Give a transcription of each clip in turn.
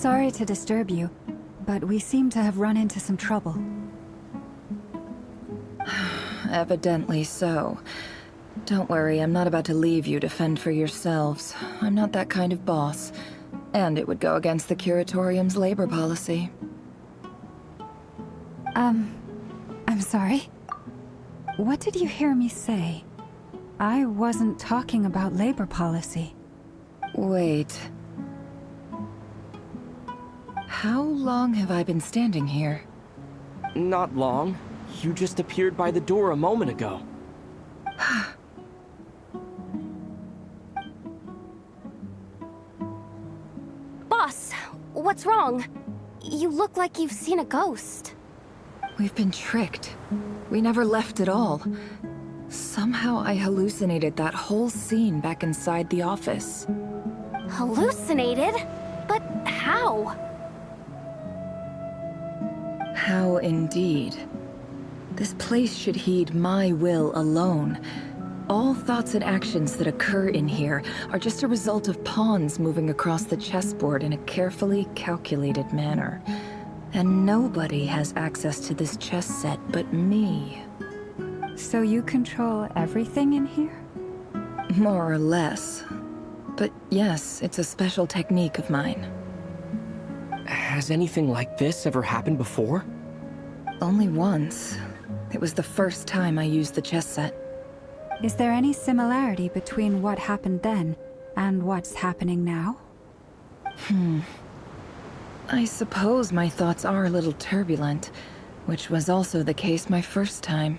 Sorry to disturb you, but we seem to have run into some trouble. Evidently so. Don't worry, I'm not about to leave you to fend for yourselves. I'm not that kind of boss. And it would go against the Curatorium's labor policy. I'm sorry? What did you hear me say? I wasn't talking about labor policy. Wait. How long have I been standing here? Not long. You just appeared by the door a moment ago. Boss, what's wrong? You look like you've seen a ghost. We've been tricked. We never left at all. Somehow I hallucinated that whole scene back inside the office. Hallucinated? But how? How indeed. This place should heed my will alone. All thoughts and actions that occur in here are just a result of pawns moving across the chessboard in a carefully calculated manner. And nobody has access to this chess set but me. So you control everything in here? More or less. But yes, it's a special technique of mine. Has anything like this ever happened before? Only once. It was the first time I used the chess set. Is there any similarity between what happened then and what's happening now? I suppose my thoughts are a little turbulent, which was also the case my first time.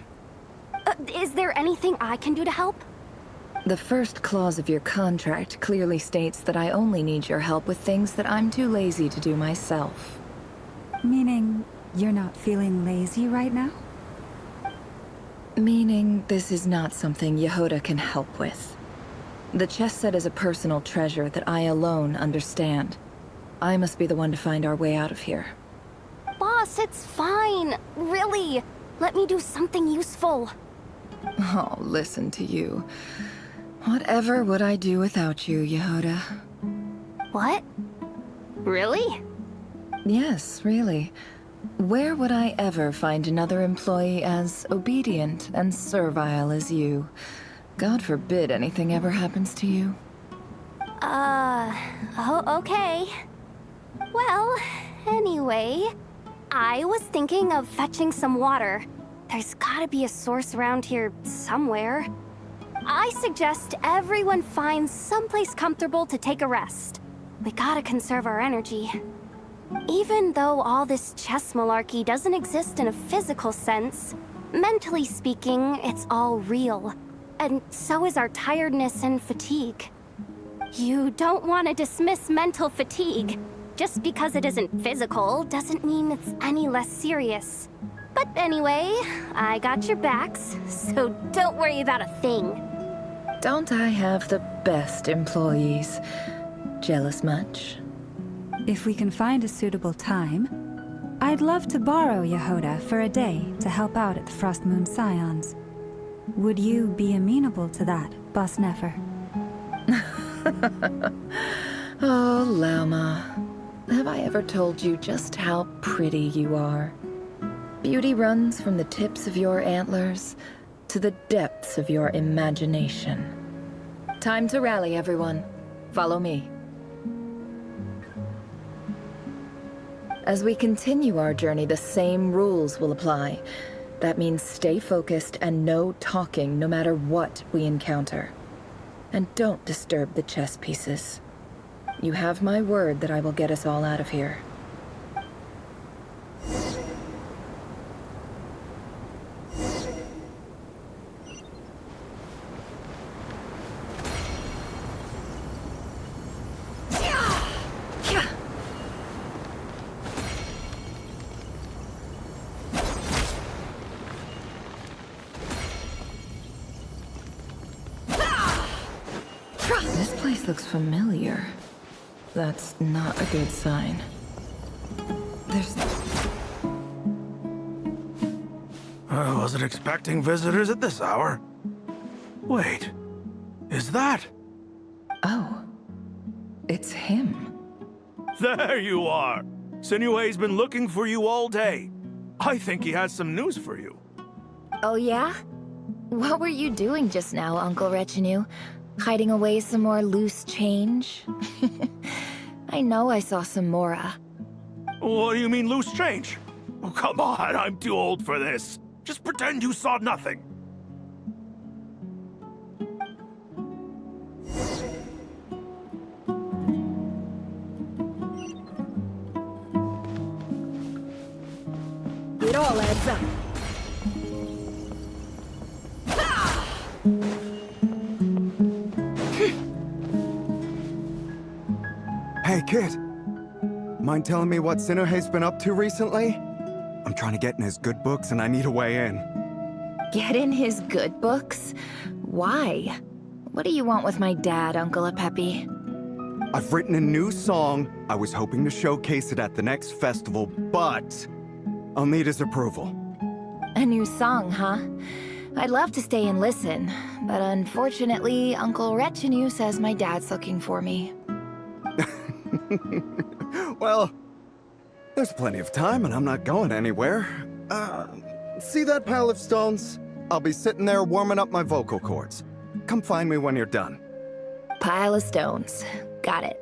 Is there anything I can do to help? The first clause of your contract clearly states that I only need your help with things that I'm too lazy to do myself. Meaning, you're not feeling lazy right now? Meaning, this is not something Yehoda can help with. The chess set is a personal treasure that I alone understand. I must be the one to find our way out of here. Boss, it's fine. Really. Let me do something useful. Oh, listen to you. Whatever would I do without you, Yehoda? What? Really? Yes, really. Where would I ever find another employee as obedient and servile as you? God forbid anything ever happens to you. Oh, okay. Well, anyway, I was thinking of fetching some water. There's gotta be a source around here somewhere. I suggest everyone finds someplace comfortable to take a rest. We gotta conserve our energy. Even though all this chess malarkey doesn't exist in a physical sense, mentally speaking, it's all real. And so is our tiredness and fatigue. You don't want to dismiss mental fatigue. Just because it isn't physical doesn't mean it's any less serious. But anyway, I got your backs, so don't worry about a thing. Don't I have the best employees? Jealous much? If we can find a suitable time, I'd love to borrow Yehoda for a day to help out at the Frost Moon Scions. Would you be amenable to that, Boss Nefer? Oh, Lama. Have I ever told you just how pretty you are? Beauty runs from the tips of your antlers to the depths of your imagination. Time to rally, everyone. Follow me. As we continue our journey, the same rules will apply. That means stay focused and no talking no matter what we encounter. And don't disturb the chess pieces. You have my word that I will get us all out of here. This place looks familiar. That's not a good sign. There's... I wasn't expecting visitors at this hour. Wait, is that? Oh, it's him. There you are. Sinue's been looking for you all day. I think he has some news for you. Oh yeah? What were you doing just now, Uncle Retinue? Hiding away some more loose change? I know I saw some Mora. What do you mean, loose change? Oh, come on, I'm too old for this. Just pretend you saw nothing. It all adds up. Hey, kid. Mind telling me what Sinuhe's been up to recently? I'm trying to get in his good books and I need a way in. Get in his good books? Why? What do you want with my dad, Uncle Apepi? I've written a new song. I was hoping to showcase it at the next festival, but I'll need his approval. A new song, huh? I'd love to stay and listen, but unfortunately, Uncle Retinue says my dad's looking for me. Well, there's plenty of time and I'm not going anywhere. See that pile of stones? I'll be sitting there warming up my vocal cords. Come find me when you're done. Pile of stones. Got it.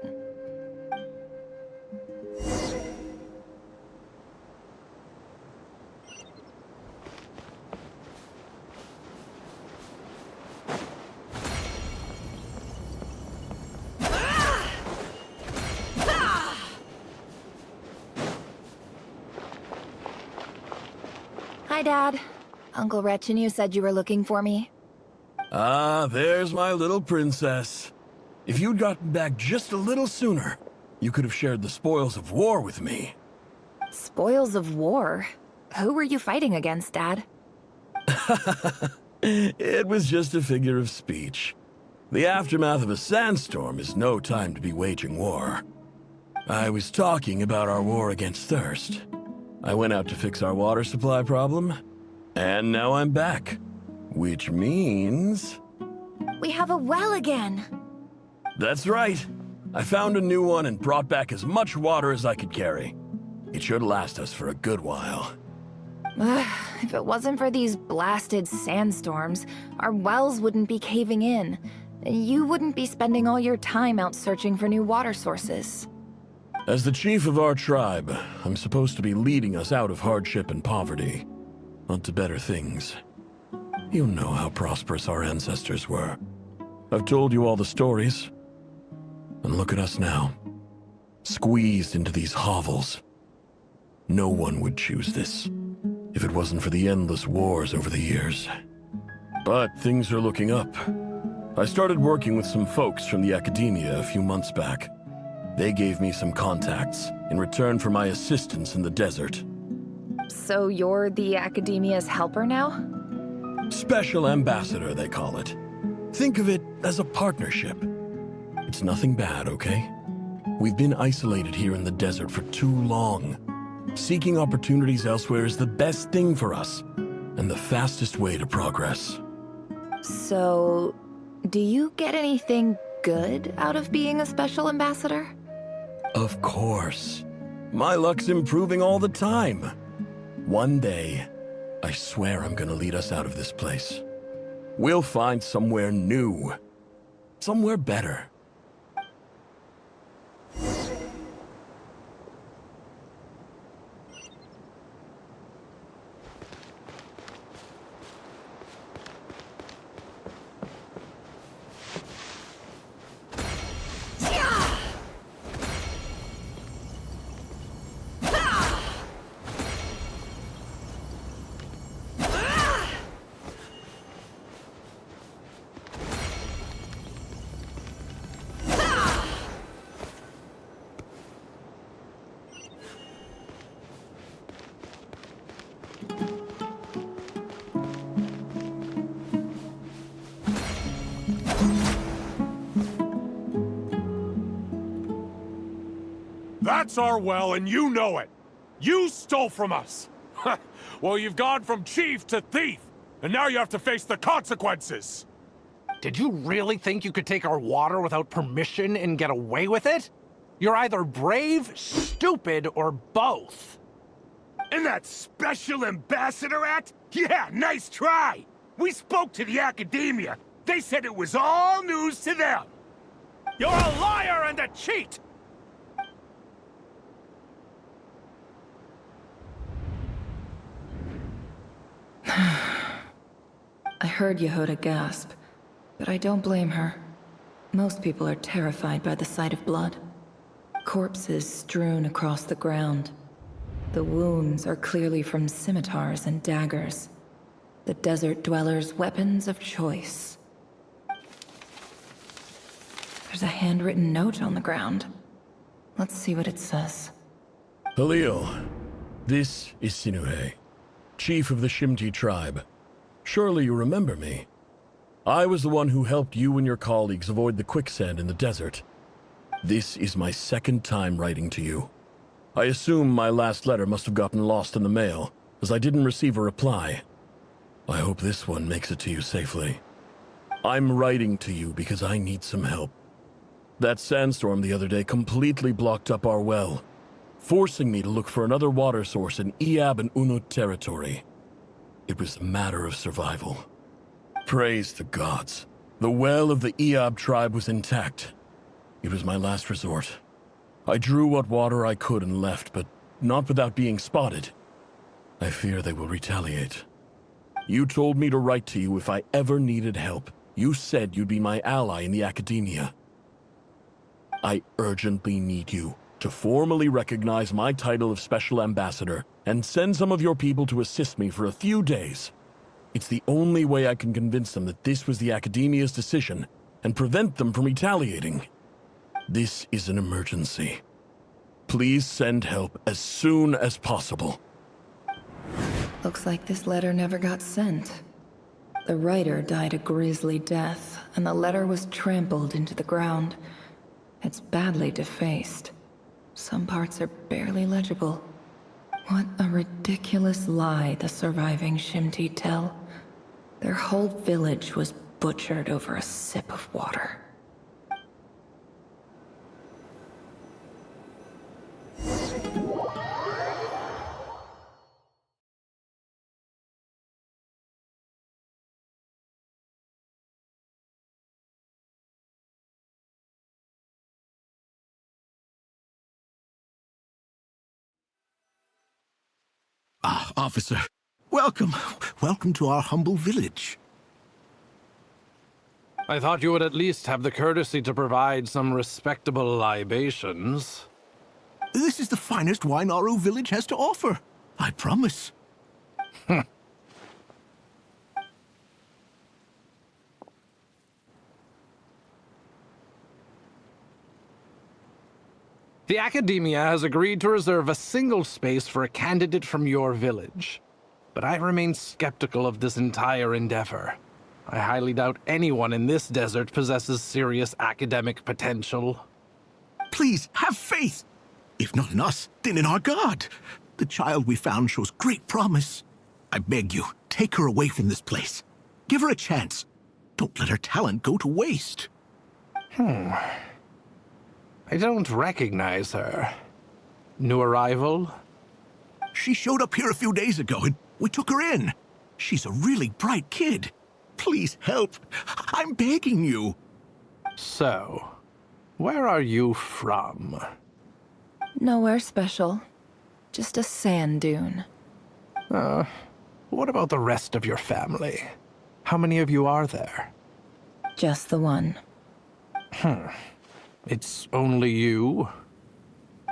Hi, Dad. Uncle Retinue said you were looking for me. Ah, there's my little princess. If you'd gotten back just a little sooner, you could have shared the spoils of war with me. Spoils of war? Who were you fighting against, Dad? It was just a figure of speech. The aftermath of a sandstorm is no time to be waging war. I was talking about our war against thirst. I went out to fix our water supply problem, and now I'm back. Which means... We have a well again! That's right. I found a new one and brought back as much water as I could carry. It should last us for a good while. If it wasn't for these blasted sandstorms, our wells wouldn't be caving in. You wouldn't be spending all your time out searching for new water sources. As the chief of our tribe, I'm supposed to be leading us out of hardship and poverty, onto better things. You know how prosperous our ancestors were. I've told you all the stories. And look at us now, squeezed into these hovels. No one would choose this, if it wasn't for the endless wars over the years. But things are looking up. I started working with some folks from the academia a few months back. They gave me some contacts in return for my assistance in the desert. So you're the academia's helper now? Special ambassador, they call it. Think of it as a partnership. It's nothing bad, okay? We've been isolated here in the desert for too long. Seeking opportunities elsewhere is the best thing for us, and the fastest way to progress. So, do you get anything good out of being a special ambassador? Of course. My luck's improving all the time. One day, I swear I'm gonna lead us out of this place. We'll find somewhere new. Somewhere better. That's our well, and you know it. You stole from us. Well, you've gone from chief to thief, and now you have to face the consequences. Did you really think you could take our water without permission and get away with it? You're either brave, stupid, or both. And that special ambassador act? Yeah, nice try! We spoke to the academia. They said it was all news to them. You're a liar and a cheat! I heard Yehoda gasp, but I don't blame her. Most people are terrified by the sight of blood. Corpses strewn across the ground. The wounds are clearly from scimitars and daggers. The desert dwellers' weapons of choice. There's a handwritten note on the ground. Let's see what it says. Halil, this is Sinuhe, chief of the Shimti tribe. Surely you remember me. I was the one who helped you and your colleagues avoid the quicksand in the desert. This is my second time writing to you. I assume my last letter must have gotten lost in the mail, as I didn't receive a reply. I hope this one makes it to you safely. I'm writing to you because I need some help. That sandstorm the other day completely blocked up our well, forcing me to look for another water source in Iab and Unut territory. It was a matter of survival. Praise the gods. The well of the Iab tribe was intact. It was my last resort. I drew what water I could and left, but not without being spotted. I fear they will retaliate. You told me to write to you if I ever needed help. You said you'd be my ally in the academia. I urgently need you to formally recognize my title of Special Ambassador and send some of your people to assist me for a few days. It's the only way I can convince them that this was the academia's decision and prevent them from retaliating. This is an emergency. Please send help as soon as possible. Looks like this letter never got sent. The writer died a grisly death, and the letter was trampled into the ground. It's badly defaced. Some parts are barely legible. What a ridiculous lie the surviving Shimti tell. Their whole village was butchered over a sip of water. Ah, officer. Welcome. Welcome to our humble village. I thought you would at least have the courtesy to provide some respectable libations. This is the finest wine Aru village has to offer. I promise. The Academia has agreed to reserve a single space for a candidate from your village. But I remain skeptical of this entire endeavor. I highly doubt anyone in this desert possesses serious academic potential. Please, have faith. If not in us, then in our god. The child we found shows great promise. I beg you, take her away from this place. Give her a chance. Don't let her talent go to waste. I don't recognize her. New arrival? She showed up here a few days ago and we took her in. She's a really bright kid. Please help. I'm begging you. So, where are you from? Nowhere special. Just a sand dune. What about the rest of your family? How many of you are there? Just the one. It's only you?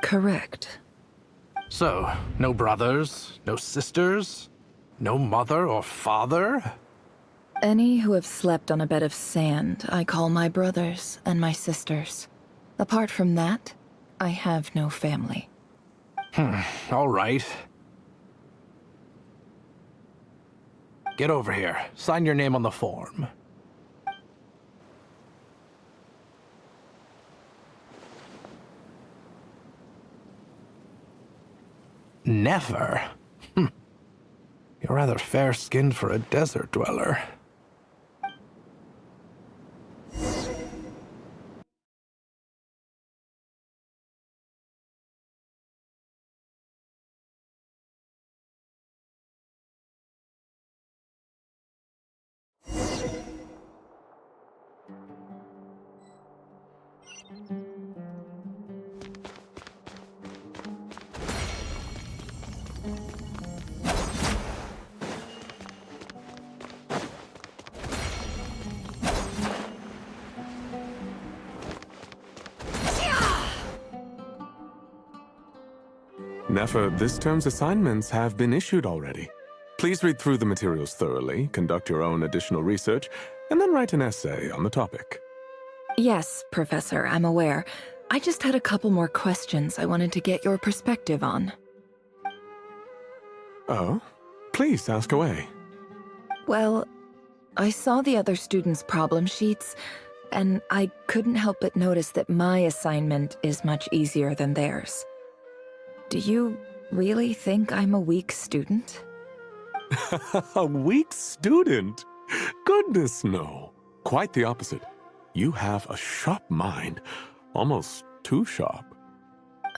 Correct. So, no brothers, no sisters, no mother or father? Any who have slept on a bed of sand, I call my brothers and my sisters. Apart from that, I have no family. All right. Get over here. Sign your name on the form. Never? You're rather fair-skinned for a desert dweller. Nefer, this term's assignments have been issued already. Please read through the materials thoroughly, conduct your own additional research, and then write an essay on the topic. Yes, Professor, I'm aware. I just had a couple more questions I wanted to get your perspective on. Oh? Please ask away. Well, I saw the other students' problem sheets, and I couldn't help but notice that my assignment is much easier than theirs. Do you really think I'm a weak student? A weak student? Goodness, no. Quite the opposite. You have a sharp mind. Almost too sharp.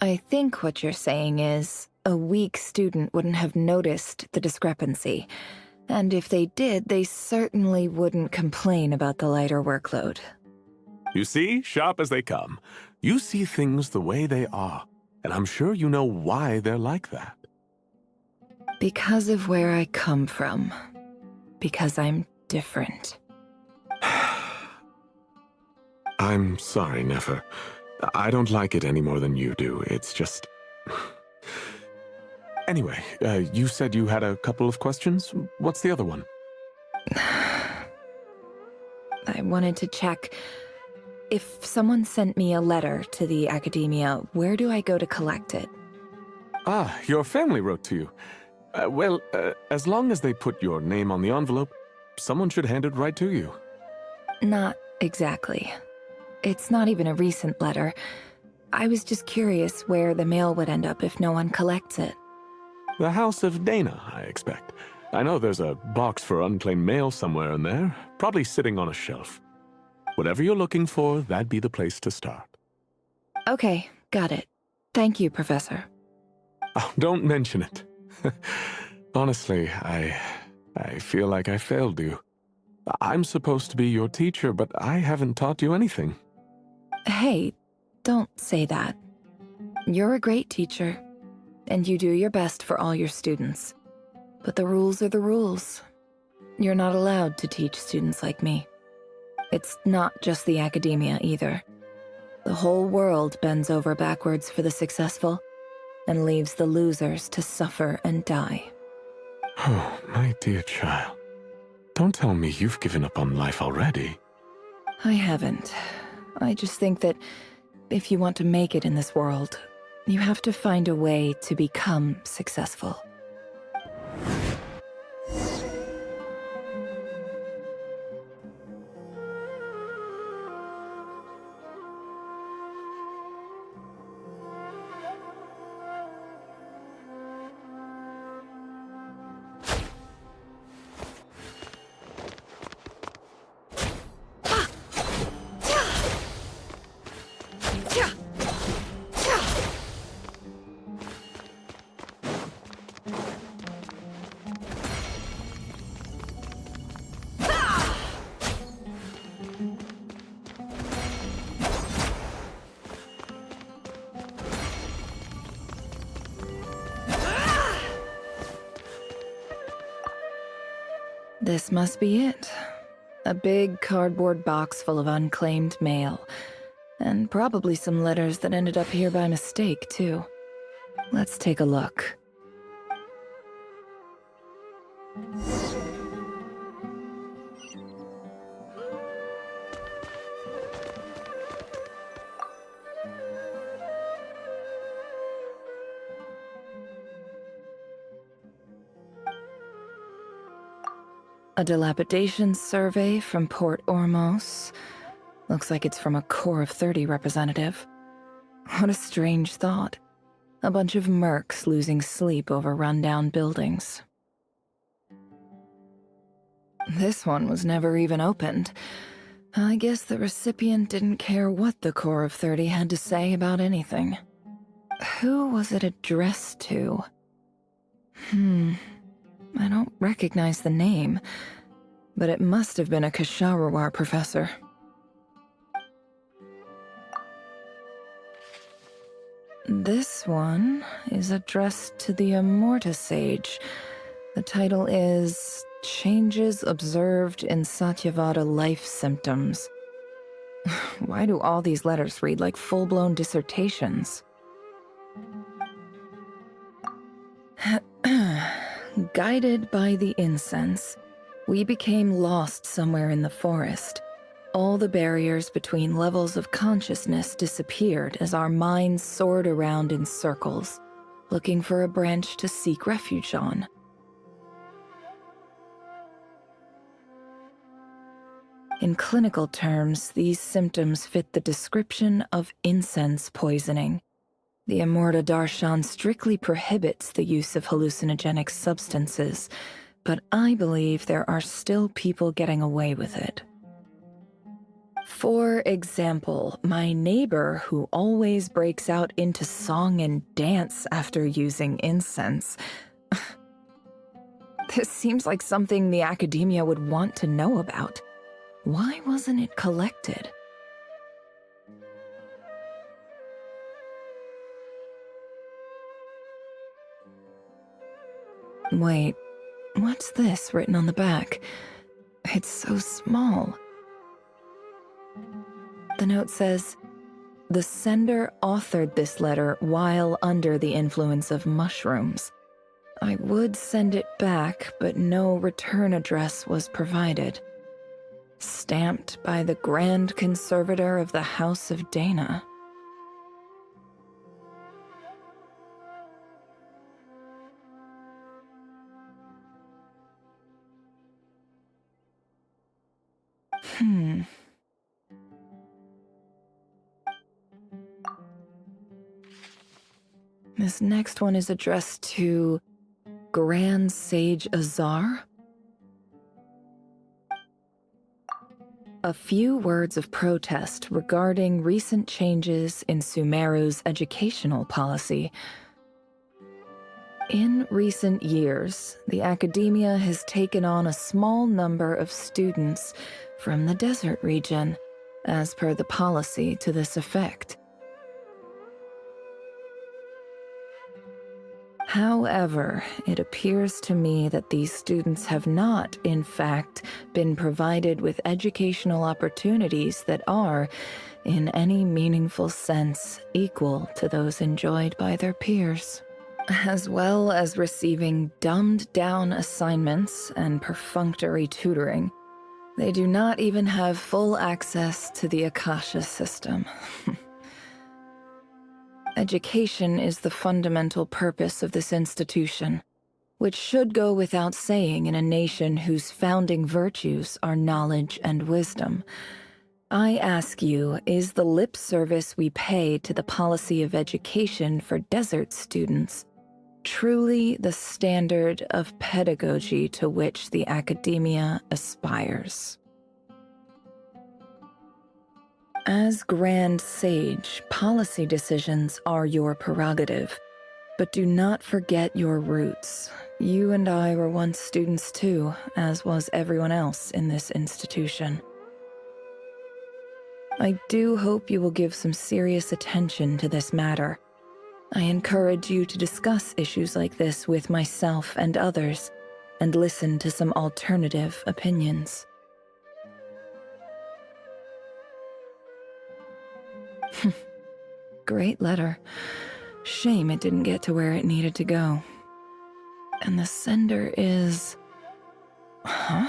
I think what you're saying is, a weak student wouldn't have noticed the discrepancy. And if they did, they certainly wouldn't complain about the lighter workload. You see, sharp as they come. You see things the way they are. And I'm sure you know why they're like that. Because of where I come from. Because I'm different. I'm sorry, Nefer. I don't like it any more than you do. It's just... Anyway, you said you had a couple of questions. What's the other one? I wanted to check... If someone sent me a letter to the academia, where do I go to collect it? Ah, your family wrote to you. Well, as long as they put your name on the envelope, someone should hand it right to you. Not exactly. It's not even a recent letter. I was just curious where the mail would end up if no one collects it. The House of Dana, I expect. I know there's a box for unclaimed mail somewhere in there, probably sitting on a shelf. Whatever you're looking for, that'd be the place to start. Okay, got it. Thank you, Professor. Oh, don't mention it. Honestly, I feel like I failed you. I'm supposed to be your teacher, but I haven't taught you anything. Hey, don't say that. You're a great teacher, and you do your best for all your students. But the rules are the rules. You're not allowed to teach students like me. It's not just the academia either. The whole world bends over backwards for the successful, and leaves the losers to suffer and die. Oh, my dear child. Don't tell me you've given up on life already. I haven't. I just think that if you want to make it in this world, you have to find a way to become successful. This must be it. A big cardboard box full of unclaimed mail. And probably some letters that ended up here by mistake, too. Let's take a look. A dilapidation survey from Port Ormos. Looks like it's from a Core of 30 representative. What a strange thought. A bunch of mercs losing sleep over rundown buildings. This one was never even opened. I guess the recipient didn't care what the Core of 30 had to say about anything. Who was it addressed to? I don't recognize the name, but it must have been a Kasharawar professor. This one is addressed to the Immorta Sage. The title is Changes Observed in Satyavada Life Symptoms. Why do all these letters read like full-blown dissertations? Guided by the incense, we became lost somewhere in the forest. All the barriers between levels of consciousness disappeared as our minds soared around in circles, looking for a branch to seek refuge on. In clinical terms, these symptoms fit the description of incense poisoning. The Immorta Darshan strictly prohibits the use of hallucinogenic substances, but I believe there are still people getting away with it. For example, my neighbor who always breaks out into song and dance after using incense. This seems like something the academia would want to know about. Why wasn't it collected? Wait, what's this written on the back? It's so small. The note says, "The sender authored this letter while under the influence of mushrooms. I would send it back, but no return address was provided. Stamped by the Grand Conservator of the House of Dana." This next one is addressed to Grand Sage Azar. A few words of protest regarding recent changes in Sumeru's educational policy. In recent years, the academia has taken on a small number of students from the desert region, as per the policy to this effect. However, it appears to me that these students have not, in fact, been provided with educational opportunities that are, in any meaningful sense, equal to those enjoyed by their peers, as well as receiving dumbed-down assignments and perfunctory tutoring. They do not even have full access to the Akasha system. Education is the fundamental purpose of this institution, which should go without saying in a nation whose founding virtues are knowledge and wisdom. I ask you, is the lip service we pay to the policy of education for desert students truly the standard of pedagogy to which the academia aspires? As Grand Sage, policy decisions are your prerogative, but do not forget your roots. You and I were once students too, as was everyone else in this institution. I do hope you will give some serious attention to this matter. I encourage you to discuss issues like this with myself and others, and listen to some alternative opinions. Great letter. Shame it didn't get to where it needed to go. And the sender is... Huh?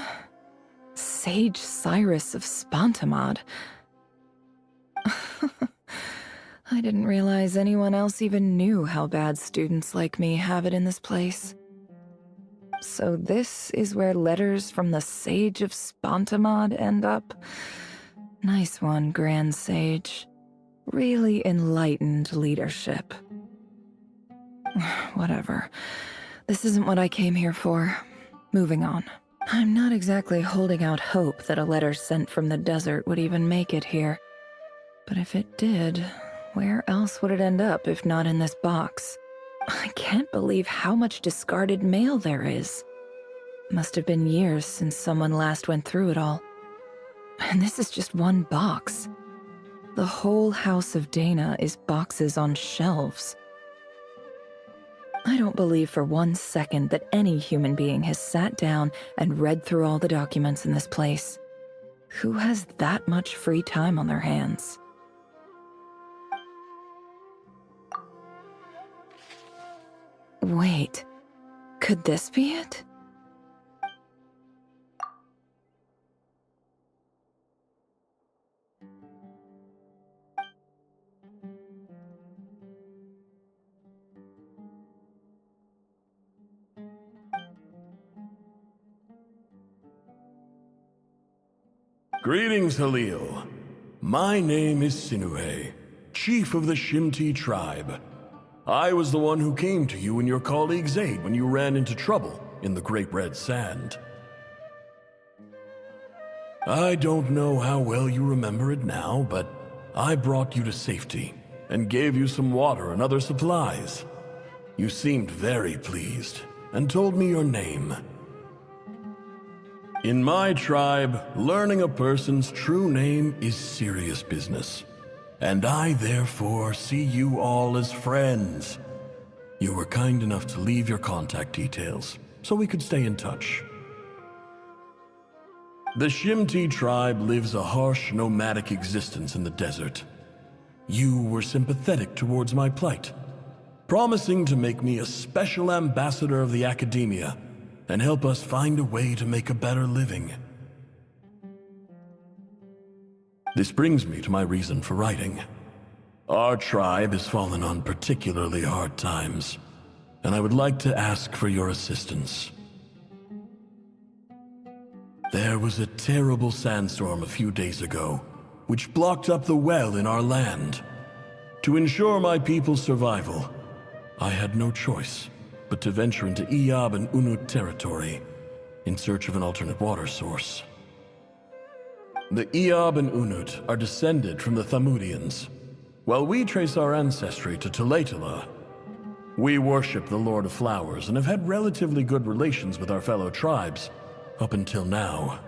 Sage Cyrus of Spontamod. I didn't realize anyone else even knew how bad students like me have it in this place. So this is where letters from the Sage of Spontamod end up? Nice one, Grand Sage. Really enlightened leadership. Whatever. This isn't what I came here for. Moving on. I'm not exactly holding out hope that a letter sent from the desert would even make it here. But if it did, where else would it end up if not in this box? I can't believe how much discarded mail there is. Must have been years since someone last went through it all. And this is just one box. The whole House of Dana is boxes on shelves. I don't believe for 1 second that any human being has sat down and read through all the documents in this place. Who has that much free time on their hands? Wait, could this be it? Greetings, Halil. My name is Sinuhe, chief of the Shimti tribe. I was the one who came to you and your colleague's aid when you ran into trouble in the Great Red Sand. I don't know how well you remember it now, but I brought you to safety and gave you some water and other supplies. You seemed very pleased and told me your name. In my tribe, learning a person's true name is serious business, and I therefore see you all as friends. You were kind enough to leave your contact details, so we could stay in touch. The Shimti tribe lives a harsh, nomadic existence in the desert. You were sympathetic towards my plight, promising to make me a special ambassador of the academia and help us find a way to make a better living. This brings me to my reason for writing. Our tribe has fallen on particularly hard times, and I would like to ask for your assistance. There was a terrible sandstorm a few days ago, which blocked up the well in our land. To ensure my people's survival, I had no choice but to venture into Iyab and Unut territory in search of an alternate water source. The Iyab and Unut are descended from the Thamudians, while we trace our ancestry to Tulatala. We worship the Lord of Flowers and have had relatively good relations with our fellow tribes up until now.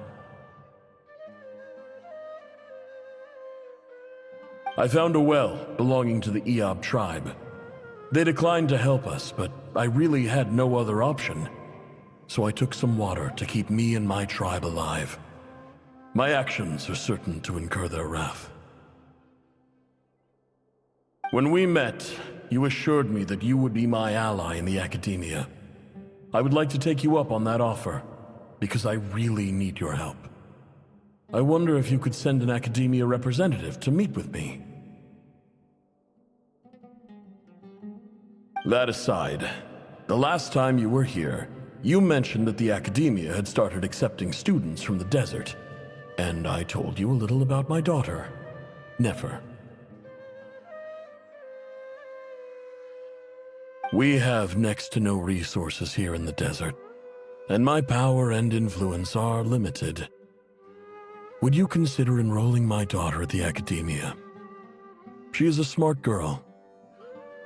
I found a well belonging to the Iyab tribe. They declined to help us, but I really had no other option. So I took some water to keep me and my tribe alive. My actions are certain to incur their wrath. When we met, you assured me that you would be my ally in the academia. I would like to take you up on that offer, because I really need your help. I wonder if you could send an academia representative to meet with me. That aside, the last time you were here, you mentioned that the academia had started accepting students from the desert, and I told you a little about my daughter, Nefer. We have next to no resources here in the desert, and my power and influence are limited. Would you consider enrolling my daughter at the academia? She is a smart girl.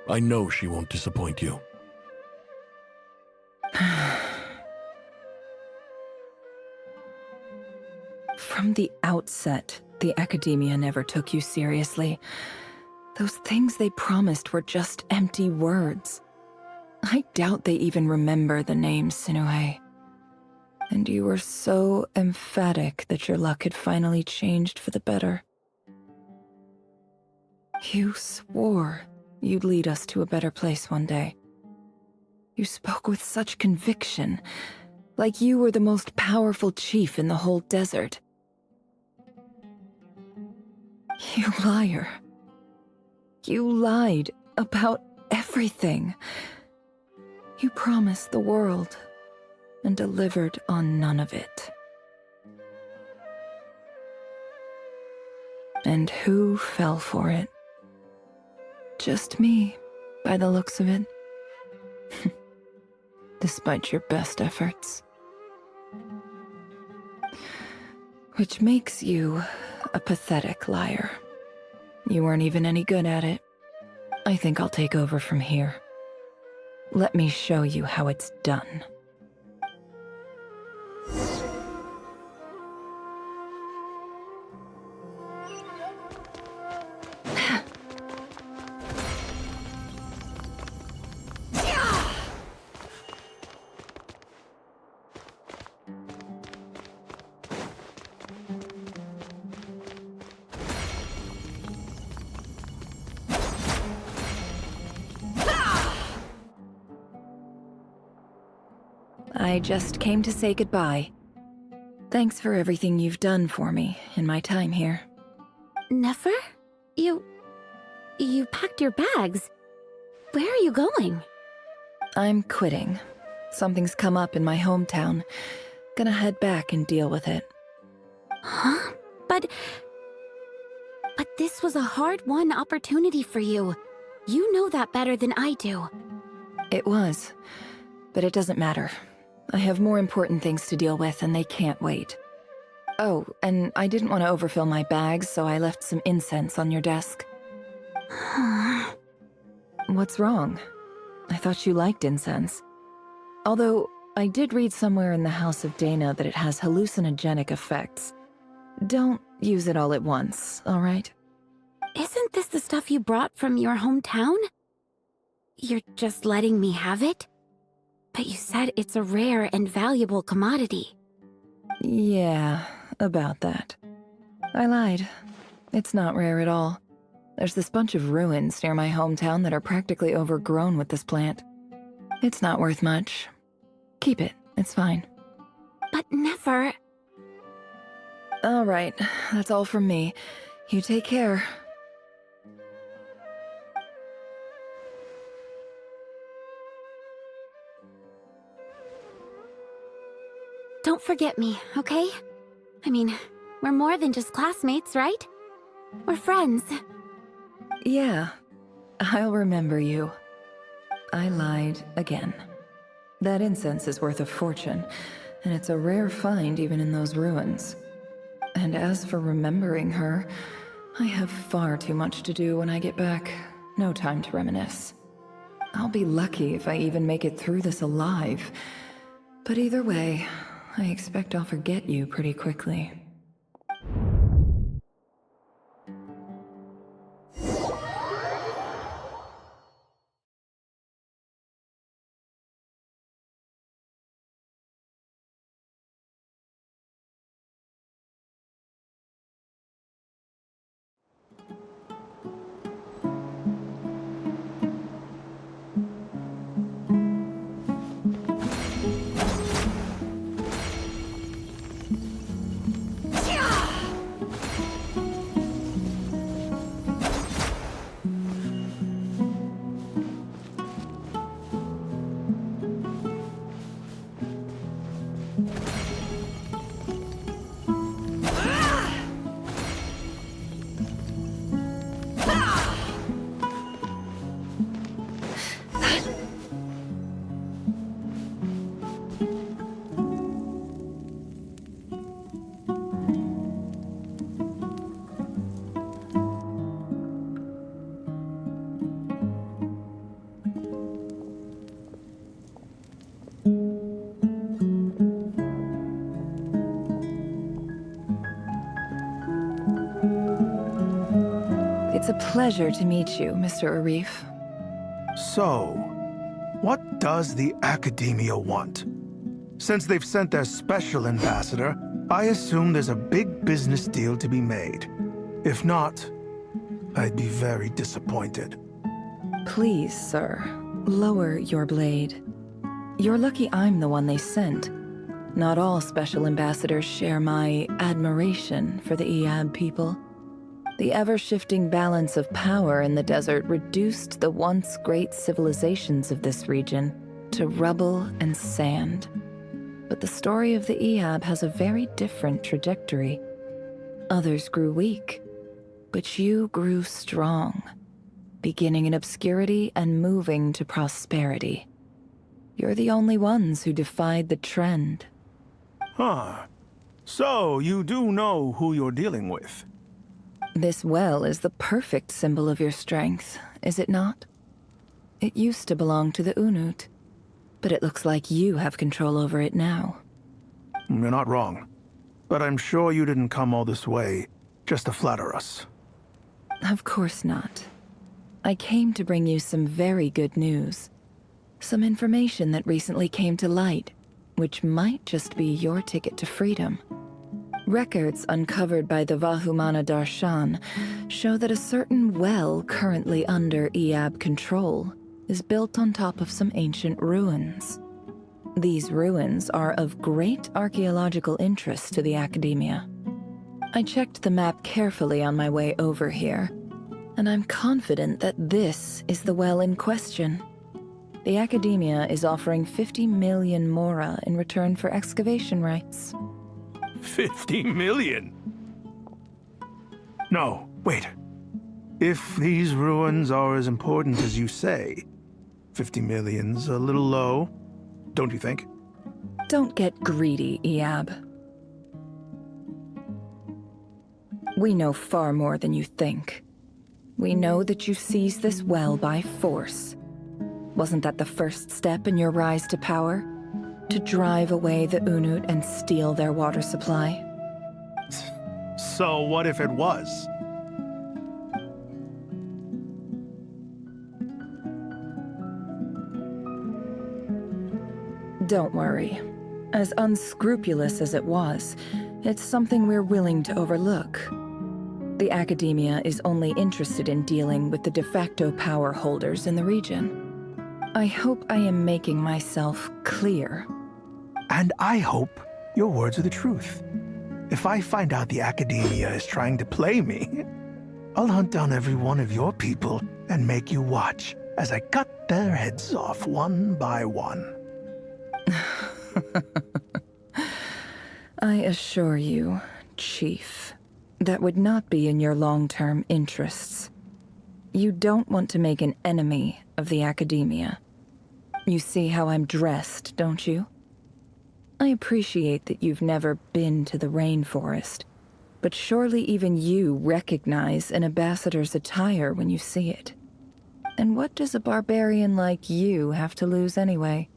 I know she won't disappoint you. From the outset, the academia never took you seriously. Those things they promised were just empty words. I doubt they even remember the name Sinuhe. And you were so emphatic that your luck had finally changed for the better. You swore you'd lead us to a better place one day. You spoke with such conviction, like you were the most powerful chief in the whole desert. You liar. You lied about everything. You promised the world and delivered on none of it. And who fell for it? Just me, by the looks of it. Despite your best efforts. Which makes you a pathetic liar. You weren't even any good at it. I think I'll take over from here. Let me show you how it's done. I just came to say goodbye. Thanks for everything you've done for me in my time here. Nefer? You packed your bags. Where are you going? I'm quitting. Something's come up in my hometown. Gonna head back and deal with it. Huh? But this was a hard-won opportunity for you. You know that better than I do. It was, but it doesn't matter. I have more important things to deal with, and they can't wait. Oh, and I didn't want to overfill my bags, so I left some incense on your desk. What's wrong? I thought you liked incense. Although, I did read somewhere in the House of Dana that it has hallucinogenic effects. Don't use it all at once, all right? Isn't this the stuff you brought from your hometown? You're just letting me have it? But you said it's a rare and valuable commodity. Yeah, about that. I lied. It's not rare at all. There's this bunch of ruins near my hometown that are practically overgrown with this plant. It's not worth much. Keep it, it's fine. But Nefer... All right, that's all from me. You take care. Don't forget me, okay? I mean, we're more than just classmates, right? We're friends. Yeah, I'll remember you. I lied again. That incense is worth a fortune, and it's a rare find even in those ruins. And as for remembering her, I have far too much to do when I get back. No time to reminisce. I'll be lucky if I even make it through this alive. But either way, I expect I'll forget you pretty quickly. It's a pleasure to meet you, Mr. Arif. So, what does the Academia want? Since they've sent their special ambassador, I assume there's a big business deal to be made. If not, I'd be very disappointed. Please, sir, lower your blade. You're lucky I'm the one they sent. Not all special ambassadors share my admiration for the Iab people. The ever-shifting balance of power in the desert reduced the once great civilizations of this region to rubble and sand. But the story of the Iab has a very different trajectory. Others grew weak, but you grew strong, beginning in obscurity and moving to prosperity. You're the only ones who defied the trend. Huh. So, you do know who you're dealing with? This well is the perfect symbol of your strength, is it not? It used to belong to the Unut, but it looks like you have control over it now. You're not wrong. But I'm sure you didn't come all this way just to flatter us. Of course not. I came to bring you some very good news. Some information that recently came to light, which might just be your ticket to freedom. Records uncovered by the Vahumana Darshan show that a certain well currently under Iab control is built on top of some ancient ruins. These ruins are of great archaeological interest to the Academia. I checked the map carefully on my way over here, and I'm confident that this is the well in question. The Academia is offering 50 million mora in return for excavation rights. 50 million? No, wait. If these ruins are as important as you say, 50 million's a little low, don't you think? Don't get greedy, Iab. We know far more than you think. We know that you seized this well by force. Wasn't that the first step in your rise to power? To drive away the Unut and steal their water supply? So what if it was? Don't worry. As unscrupulous as it was, it's something we're willing to overlook. The Academia is only interested in dealing with the de facto power holders in the region. I hope I am making myself clear. And I hope your words are the truth. If I find out the Academia is trying to play me, I'll hunt down every one of your people and make you watch as I cut their heads off one by one. I assure you, Chief, that would not be in your long-term interests. You don't want to make an enemy of the Academia. You see how I'm dressed, don't you? I appreciate that you've never been to the rainforest, but surely even you recognize an ambassador's attire when you see it. And what does a barbarian like you have to lose anyway?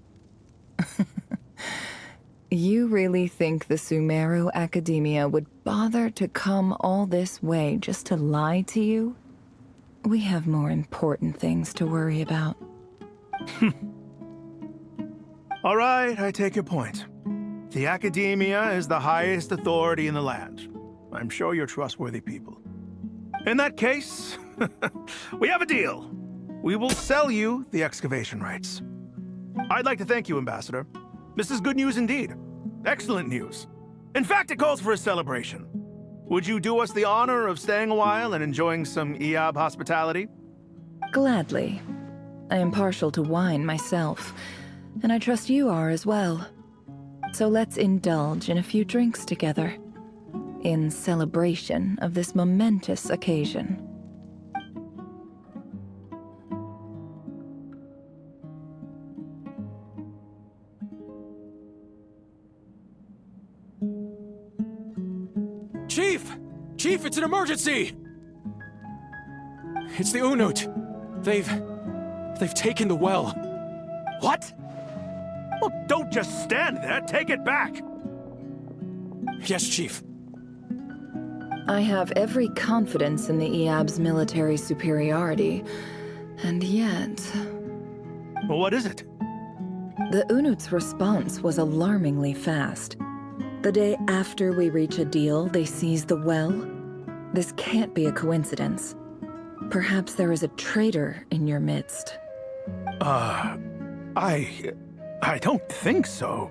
You really think the Sumeru Academia would bother to come all this way just to lie to you? We have more important things to worry about. All right, I take your point. The Academia is the highest authority in the land. I'm sure you're trustworthy people. In that case, we have a deal. We will sell you the excavation rights. I'd like to thank you, Ambassador. This is good news indeed. Excellent news. In fact, it calls for a celebration. Would you do us the honor of staying a while and enjoying some Iab hospitality? Gladly. I am partial to wine myself, and I trust you are as well. So let's indulge in a few drinks together, in celebration of this momentous occasion. Chief! Chief, it's an emergency! It's the Unut. They've taken the well. What? Well, don't just stand there. Take it back. Yes, Chief. I have every confidence in the Iab's military superiority, and yet... What is it? The Unut's response was alarmingly fast. The day after we reach a deal, they seize the well. This can't be a coincidence. Perhaps there is a traitor in your midst. I don't think so.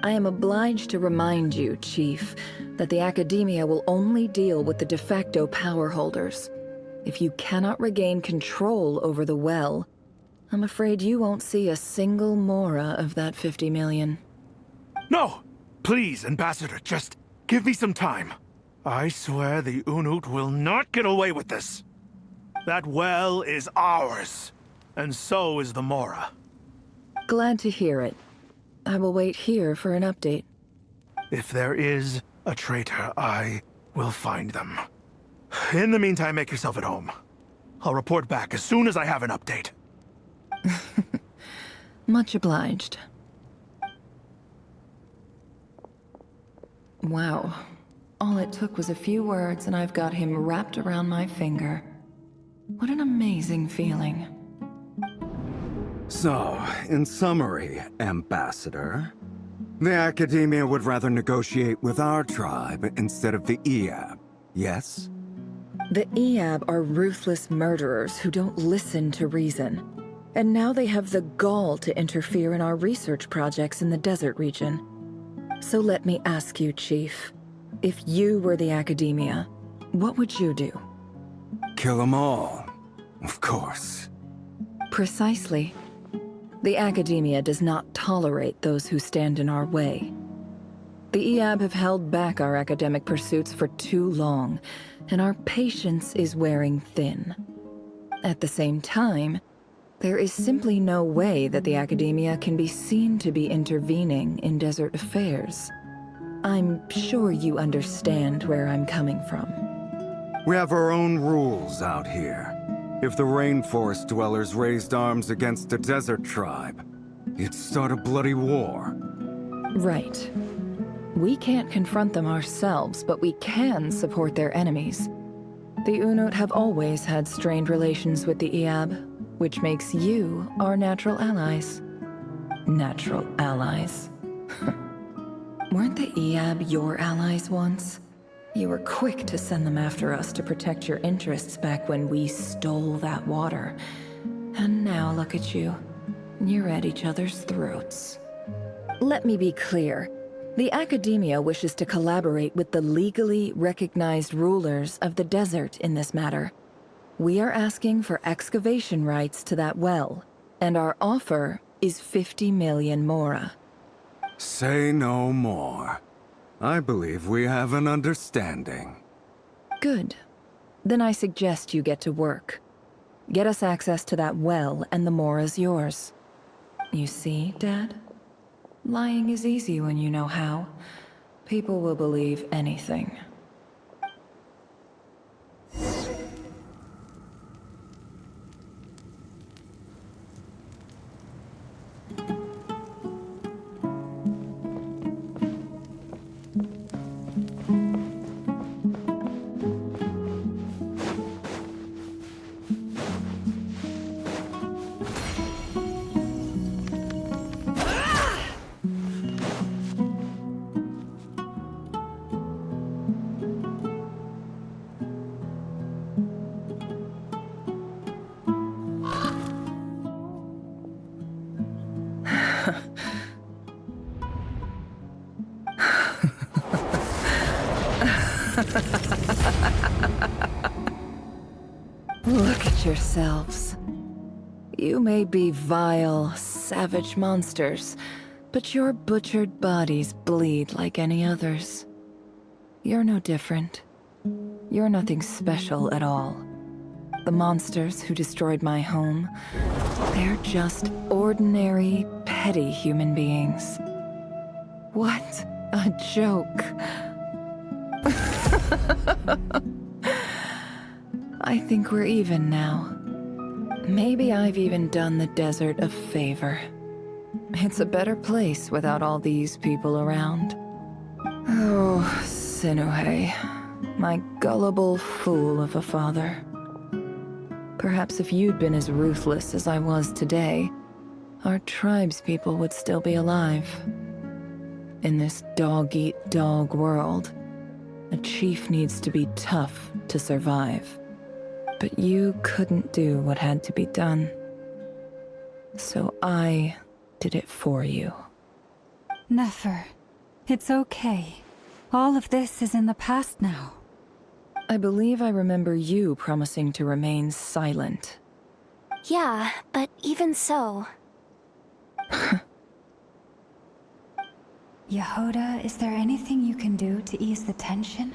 I am obliged to remind you, Chief, that the Academia will only deal with the de facto power holders. If you cannot regain control over the well, I'm afraid you won't see a single mora of that 50 million. No! Please, Ambassador, just give me some time. I swear the Unut will not get away with this. That well is ours, and so is the mora. Glad to hear it. I will wait here for an update. If there is a traitor, I will find them. In the meantime, make yourself at home. I'll report back as soon as I have an update. Much obliged. Wow. All it took was a few words and I've got him wrapped around my finger. What an amazing feeling. So, in summary, Ambassador, the Academia would rather negotiate with our tribe instead of the Iab, yes? The Iab are ruthless murderers who don't listen to reason. And now they have the gall to interfere in our research projects in the desert region. So let me ask you, Chief, if you were the Academia, what would you do? Kill them all. Of course. Precisely. The Academia does not tolerate those who stand in our way. The EAB have held back our academic pursuits for too long, and our patience is wearing thin. At the same time, there is simply no way that the Academia can be seen to be intervening in desert affairs. I'm sure you understand where I'm coming from. We have our own rules out here. If the rainforest dwellers raised arms against a desert tribe, it'd start a bloody war. Right. We can't confront them ourselves, but we can support their enemies. The Unut have always had strained relations with the EAB, which makes you our natural allies. Natural allies? Weren't the EAB your allies once? You were quick to send them after us to protect your interests back when we stole that water. And now look at you. You're at each other's throats. Let me be clear. The Academia wishes to collaborate with the legally recognized rulers of the desert in this matter. We are asking for excavation rights to that well, and our offer is 50 million mora. Say no more. I believe we have an understanding. Good. Then I suggest you get to work. Get us access to that well, and the mora's yours. You see, Dad? Lying is easy when you know how. People will believe anything. Look at yourselves. You may be vile, savage monsters, but your butchered bodies bleed like any others. You're no different. You're nothing special at all. The monsters who destroyed my home, they're just ordinary, petty human beings. What a joke. I think we're even now. Maybe I've even done the desert a favor. It's a better place without all these people around. Oh, Sinuhe, my gullible fool of a father. Perhaps if you'd been as ruthless as I was today, our tribespeople would still be alive. In this dog-eat-dog world, a chief needs to be tough to survive. But you couldn't do what had to be done. So I did it for you. Nefer, it's okay. All of this is in the past now. I believe I remember you promising to remain silent. Yeah, but even so... Yehoda, is there anything you can do to ease the tension?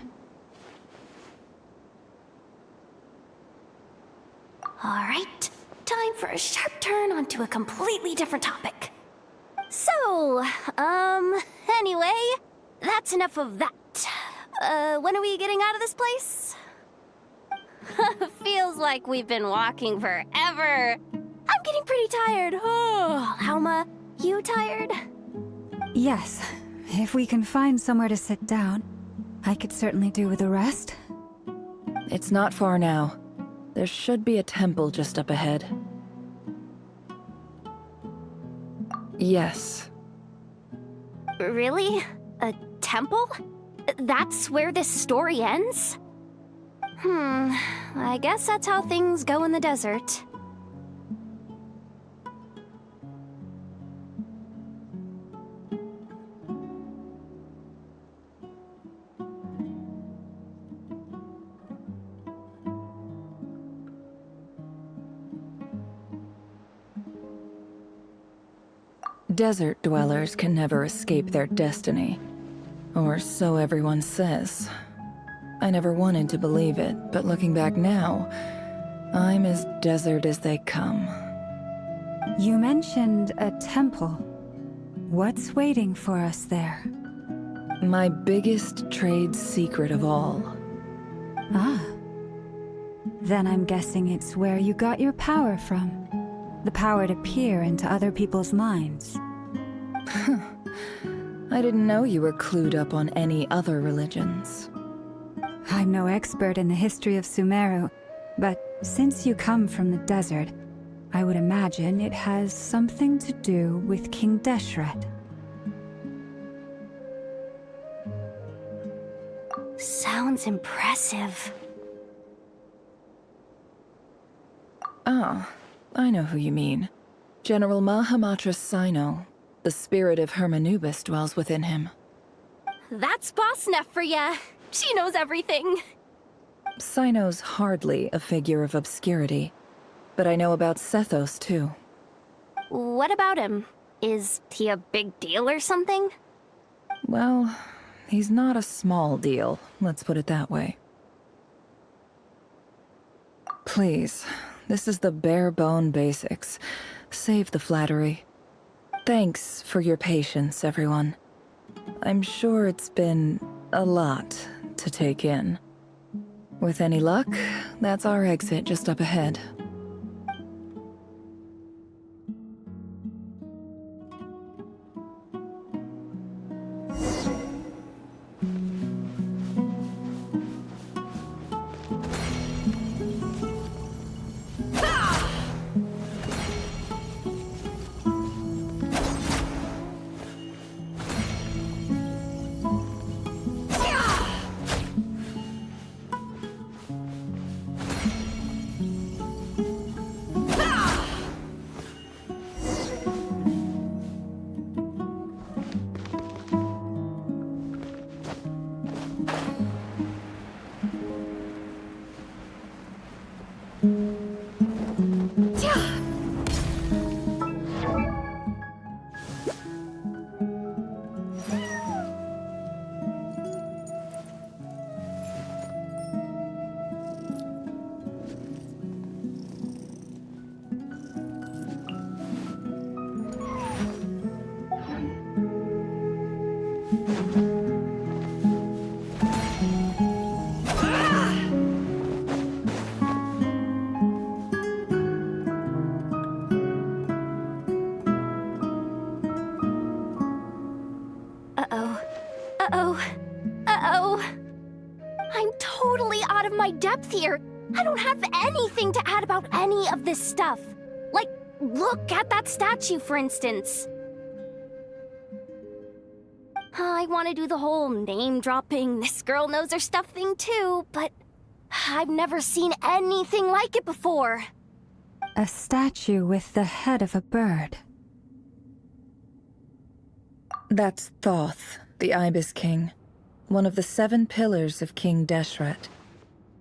Alright, time for a sharp turn onto a completely different topic. So, anyway, that's enough of that. When are we getting out of this place? Feels like we've been walking forever. I'm getting pretty tired. Oh, Alma, you tired? Yes. If we can find somewhere to sit down, I could certainly do with a rest. It's not far now. There should be a temple just up ahead. Yes. Really? A temple? That's where this story ends? I guess that's how things go in the desert. Desert dwellers can never escape their destiny. Or so everyone says. I never wanted to believe it, but looking back now, I'm as desert as they come. You mentioned a temple. What's waiting for us there? My biggest trade secret of all. Ah. Then I'm guessing it's where you got your power from. The power to peer into other people's minds. I didn't know you were clued up on any other religions. I'm no expert in the history of Sumeru, but since you come from the desert, I would imagine it has something to do with King Deshret. Sounds impressive. Ah, I know who you mean. General Mahamatra Sino. The spirit of Hermanubis dwells within him. That's Boss Neff for ya. She knows everything. Sino's hardly a figure of obscurity, but I know about Sethos too. What about him? Is he a big deal or something? Well, he's not a small deal, let's put it that way. Please, this is the bare-bone basics. Save the flattery. Thanks for your patience, everyone. I'm sure it's been a lot to take in. With any luck, that's our exit just up ahead. I'm totally out of my depth here. I don't have anything to add about any of this stuff. Like, look at that statue, for instance. I want to do the whole name-dropping, this girl knows her stuff thing too, but I've never seen anything like it before. A statue with the head of a bird. That's Thoth, the Ibis King, one of the 7 pillars of King Deshret.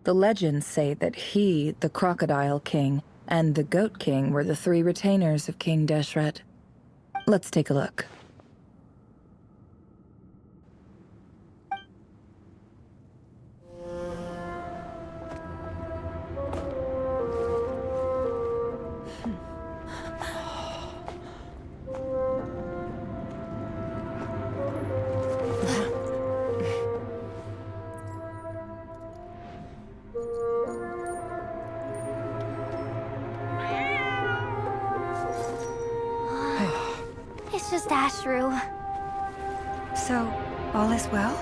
The legends say that he, the Crocodile King, and the Goat King were the 3 retainers of King Deshret. Let's take a look. It's just Ashru. So, all is well?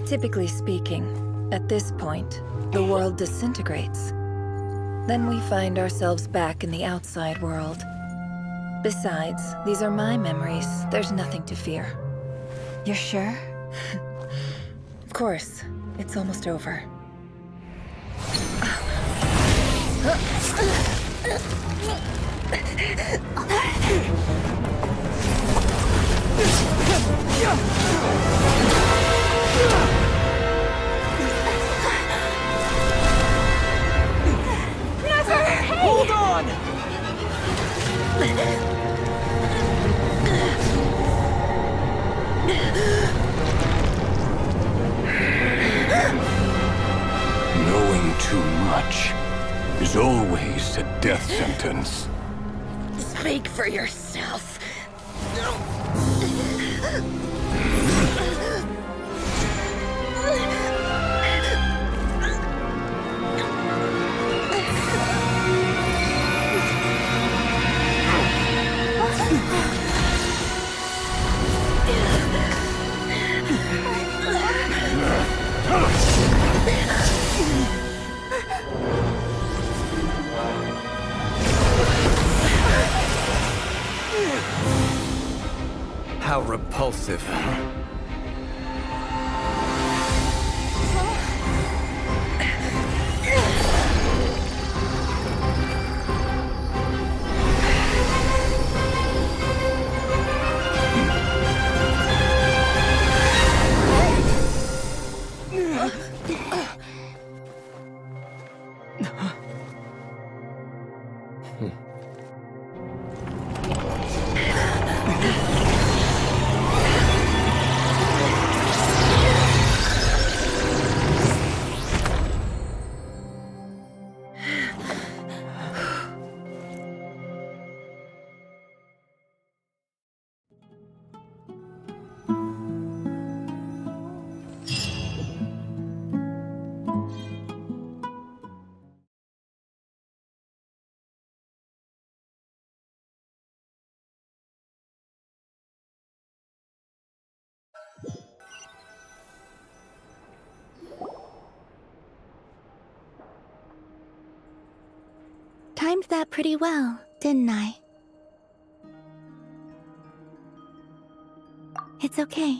Typically speaking, at this point, the world disintegrates. Then we find ourselves back in the outside world. Besides, these are my memories. There's nothing to fear. You're sure? Of course. It's almost over. always a death sentence. Speak for yourself. How repulsive. Timed that pretty well, didn't I? It's okay.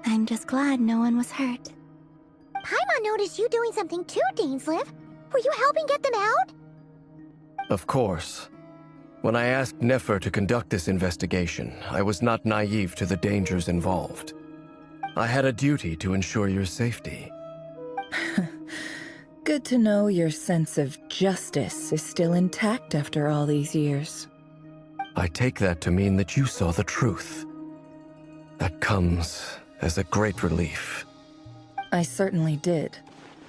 I'm just glad no one was hurt. Paimon noticed you doing something too, Dainsleif. Were you helping get them out? Of course. When I asked Nefer to conduct this investigation, I was not naive to the dangers involved. I had a duty to ensure your safety. Good to know your sense of justice is still intact after all these years. I take that to mean that you saw the truth. That comes as a great relief. I certainly did.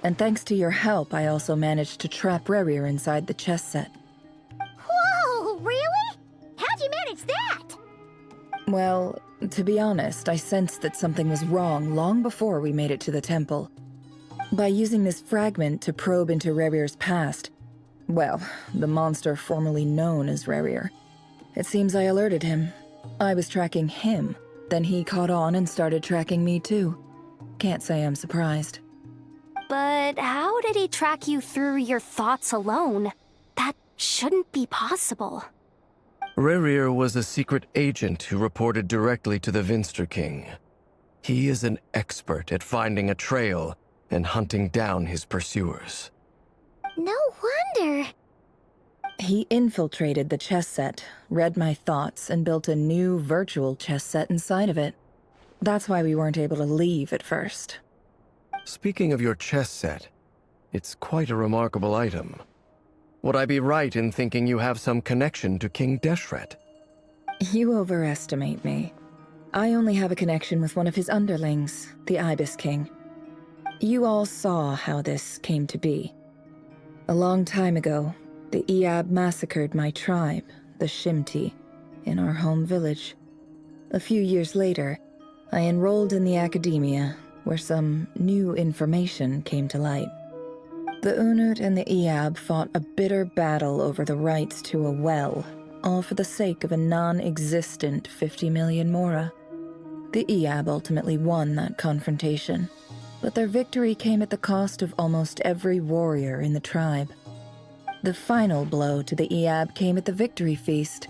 And thanks to your help, I also managed to trap Rerir inside the chess set. Whoa, really? How'd you manage that? Well, to be honest, I sensed that something was wrong long before we made it to the temple. By using this fragment to probe into Rerir's past, well, the monster formerly known as Rerir, it seems I alerted him. I was tracking him, then he caught on and started tracking me too. Can't say I'm surprised. But how did he track you through your thoughts alone? That shouldn't be possible. Rerir was a secret agent who reported directly to the Vinster King. He is an expert at finding a trail and hunting down his pursuers. No wonder. He infiltrated the chess set, read my thoughts, and built a new virtual chess set inside of it. That's why we weren't able to leave at first. Speaking of your chess set, it's quite a remarkable item. Would I be right in thinking you have some connection to King Deshret? You overestimate me. I only have a connection with one of his underlings, the Ibis King. You all saw how this came to be. A long time ago, the Iab massacred my tribe, the Shimti, in our home village. A few years later, I enrolled in the academia, where some new information came to light. The Unut and the Iab fought a bitter battle over the rights to a well, all for the sake of a non-existent 50 million Mora. The Iab ultimately won that confrontation, but their victory came at the cost of almost every warrior in the tribe. The final blow to the Iab came at the victory feast,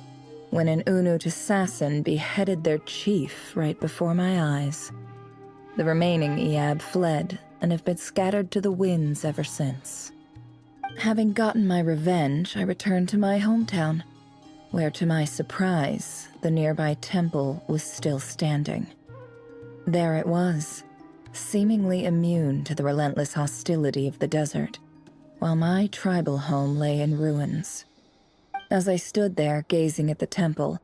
when an Unut assassin beheaded their chief right before my eyes. The remaining Iab fled and have been scattered to the winds ever since. Having gotten my revenge, I returned to my hometown, where to my surprise, the nearby temple was still standing. There it was, seemingly immune to the relentless hostility of the desert, while my tribal home lay in ruins. As I stood there gazing at the temple,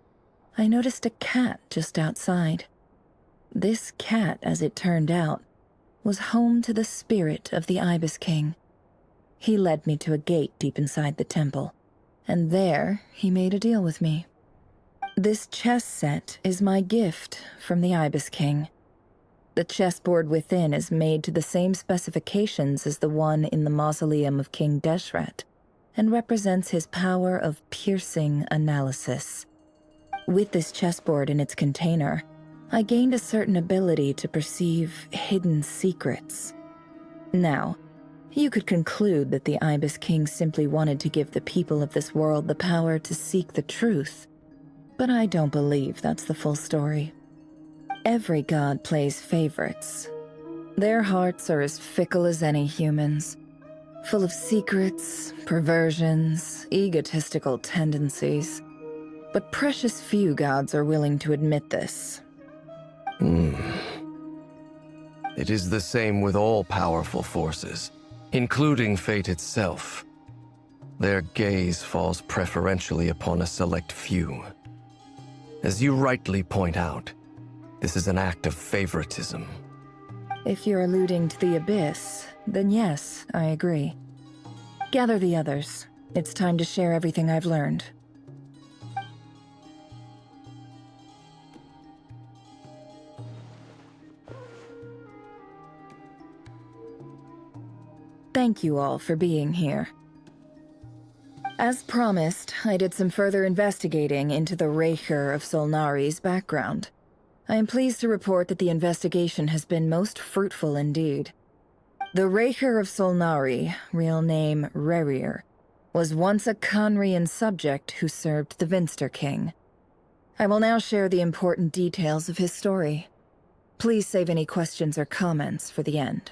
I noticed a cat just outside. This cat, as it turned out, was home to the spirit of the Ibis King. He led me to a gate deep inside the temple, and there he made a deal with me. This chess set is my gift from the Ibis King. The chessboard within is made to the same specifications as the one in the mausoleum of King Deshret, and represents his power of piercing analysis. With this chessboard in its container, I gained a certain ability to perceive hidden secrets. Now, you could conclude that the Ibis King simply wanted to give the people of this world the power to seek the truth, but I don't believe that's the full story. Every god plays favorites. Their hearts are as fickle as any human's, full of secrets, perversions, egotistical tendencies. But precious few gods are willing to admit this. It is the same with all powerful forces, including fate itself. Their gaze falls preferentially upon a select few. As you rightly point out, this is an act of favoritism. If you're alluding to the Abyss, then yes, I agree. Gather the others. It's time to share everything I've learned. Thank you all for being here. As promised, I did some further investigating into the Raker of Solnari's background. I am pleased to report that the investigation has been most fruitful indeed. The Raker of Solnari, real name Rerir, was once a Conrian subject who served the Vinster King. I will now share the important details of his story. Please save any questions or comments for the end.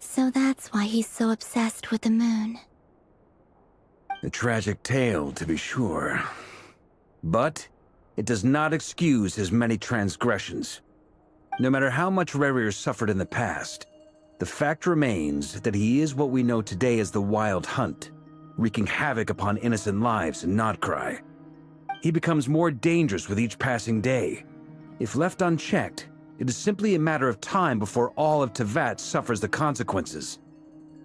So that's why he's so obsessed with the moon. A tragic tale, to be sure. But it does not excuse his many transgressions. No matter how much Rerir suffered in the past, the fact remains that he is what we know today as the Wild Hunt, wreaking havoc upon innocent lives in Notcry. He becomes more dangerous with each passing day. If left unchecked, it is simply a matter of time before all of Tevat suffers the consequences.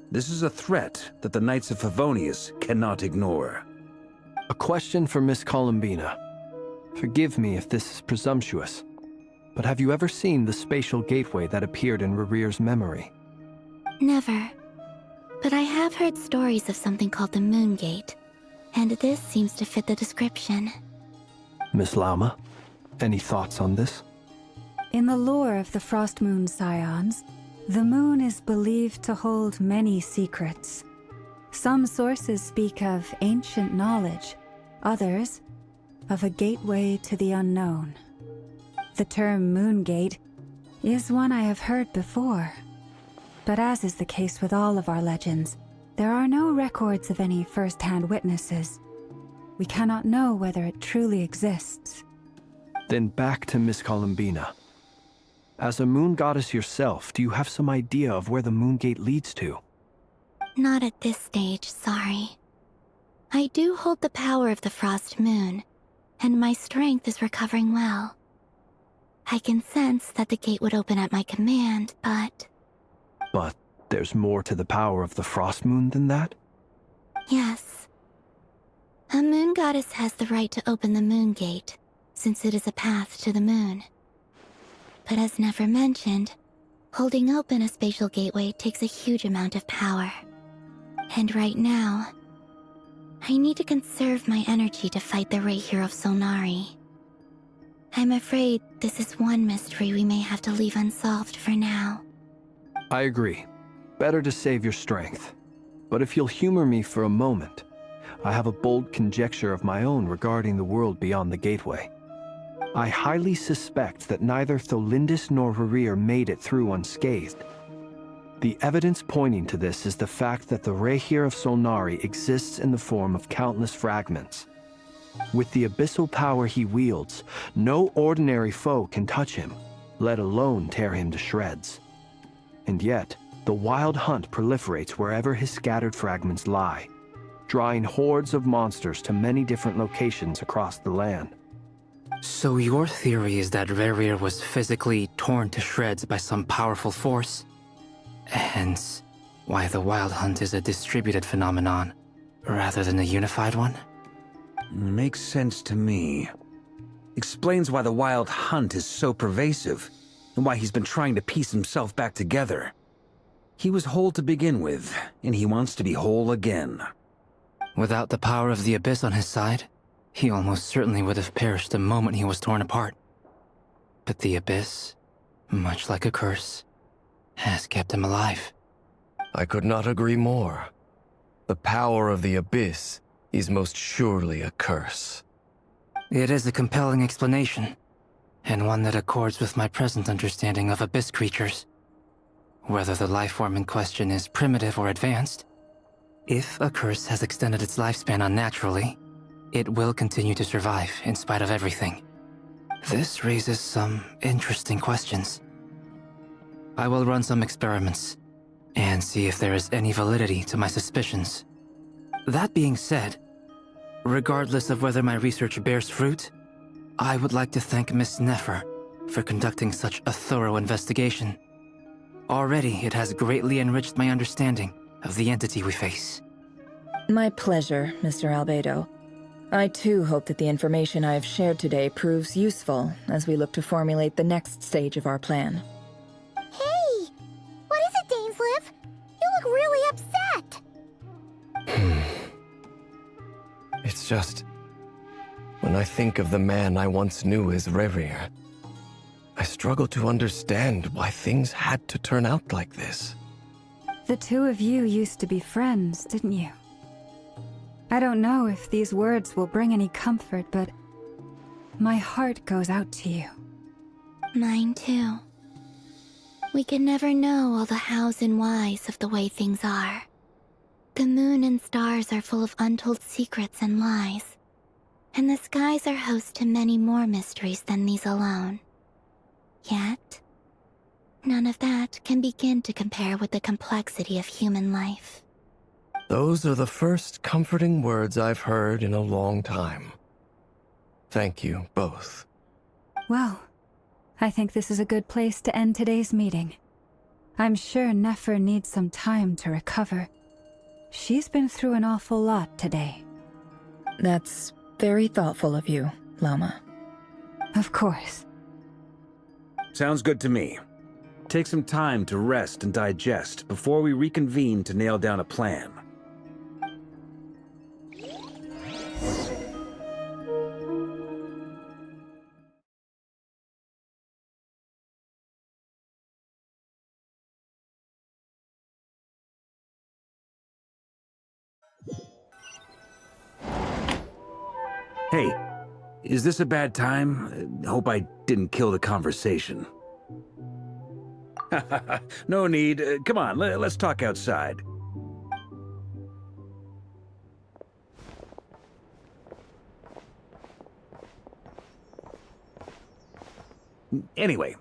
This is a threat that the Knights of Favonius cannot ignore. A question for Miss Columbina. Forgive me if this is presumptuous, but have you ever seen the spatial gateway that appeared in Rerir's memory? Never. But I have heard stories of something called the Moon Gate, and this seems to fit the description. Miss Lama, any thoughts on this? In the lore of the Frost Moon Scions, the moon is believed to hold many secrets. Some sources speak of ancient knowledge, others of a gateway to the unknown. The term Moon Gate is one I have heard before, but as is the case with all of our legends, there are no records of any first-hand witnesses. we cannot know whether it truly exists. Then back to Miss Columbina. As a moon goddess yourself, do you have some idea of where the moon gate leads to? Not at this stage, sorry. I do hold the power of the Frost Moon, and my strength is recovering well. I can sense that the gate would open at my command, but... But there's more to the power of the Frost Moon than that? Yes. A moon goddess has the right to open the moon gate, since it is a path to the moon. But as Nefer mentioned, holding open a spatial gateway takes a huge amount of power. And right now, I need to conserve my energy to fight the Rayhir of Solnari. I'm afraid this is one mystery we may have to leave unsolved for now. I agree. Better to save your strength. But if you'll humor me for a moment, I have a bold conjecture of my own regarding the world beyond the gateway. I highly suspect that neither Tholindis nor Rerir made it through unscathed. The evidence pointing to this is the fact that the Rayhir of Solnari exists in the form of countless fragments. With the abyssal power he wields, no ordinary foe can touch him, let alone tear him to shreds. And yet, the wild hunt proliferates wherever his scattered fragments lie, drawing hordes of monsters to many different locations across the land. So your theory is that Rerir was physically torn to shreds by some powerful force? Hence, why the Wild Hunt is a distributed phenomenon, rather than a unified one? Makes sense to me. Explains why the Wild Hunt is so pervasive, and why he's been trying to piece himself back together. He was whole to begin with, and he wants to be whole again. Without the power of the Abyss on his side, he almost certainly would have perished the moment he was torn apart. But the Abyss, much like a curse, has kept him alive. I could not agree more. The power of the Abyss is most surely a curse. It is a compelling explanation, and one that accords with my present understanding of Abyss creatures. Whether the life form in question is primitive or advanced, if a curse has extended its lifespan unnaturally, it will continue to survive in spite of everything. This raises some interesting questions. I will run some experiments and see if there is any validity to my suspicions. That being said, regardless of whether my research bears fruit, I would like to thank Miss Nefer for conducting such a thorough investigation. Already, it has greatly enriched my understanding of the entity we face. My pleasure, Mr. Albedo. I too hope that the information I have shared today proves useful as we look to formulate the next stage of our plan. Hey! What is it, Dainsleif? You look really upset! It's just... when I think of the man I once knew as Rerir, I struggle to understand why things had to turn out like this. The two of you used to be friends, didn't you? I don't know if these words will bring any comfort, but my heart goes out to you. Mine too. We can never know all the hows and whys of the way things are. The moon and stars are full of untold secrets and lies, and the skies are host to many more mysteries than these alone. Yet, none of that can begin to compare with the complexity of human life. Those are the first comforting words I've heard in a long time. Thank you, both. Well, I think this is a good place to end today's meeting. I'm sure Nefer needs some time to recover. She's been through an awful lot today. That's very thoughtful of you, Lama. Of course. Sounds good to me. Take some time to rest and digest before we reconvene to nail down a plan. Hey, is this a bad time? Hope I didn't kill the conversation. No need. Come on, let's talk outside. Anyway,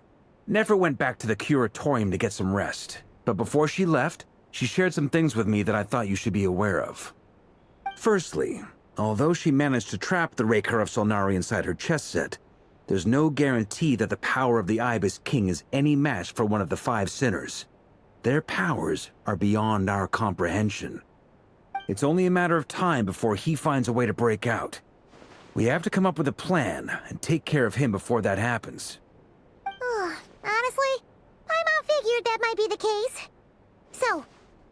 Nefer went back to the curatorium to get some rest. But before she left, she shared some things with me that I thought you should be aware of. Firstly, although she managed to trap the Raker of Solnari inside her chess set, there's no guarantee that the power of the Ibis King is any match for one of the 5 sinners. Their powers are beyond our comprehension. It's only a matter of time before he finds a way to break out. We have to come up with a plan and take care of him before that happens. Honestly, my mom figured that might be the case. So,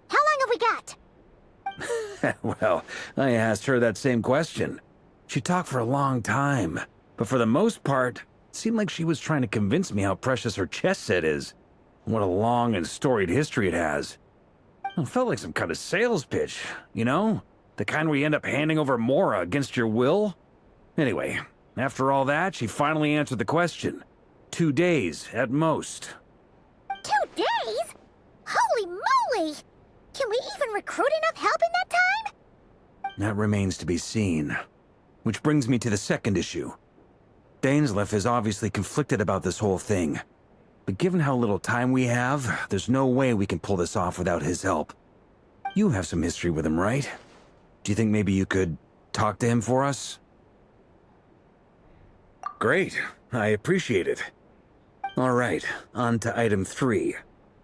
how long have we got? Well, I asked her that same question. She talked for a long time, but for the most part, it seemed like she was trying to convince me how precious her chess set is. What a long and storied history it has. It felt like some kind of sales pitch, you know? The kind where you end up handing over Mora against your will. Anyway, after all that, she finally answered the question. 2 days, at most. 2 days? Holy moly! Can we even recruit enough help in that time? That remains to be seen. Which brings me to the second issue. Dainsleif is obviously conflicted about this whole thing. But given how little time we have, there's no way we can pull this off without his help. You have some history with him, right? Do you think maybe you could talk to him for us? Great. I appreciate it. All right, on to item 3.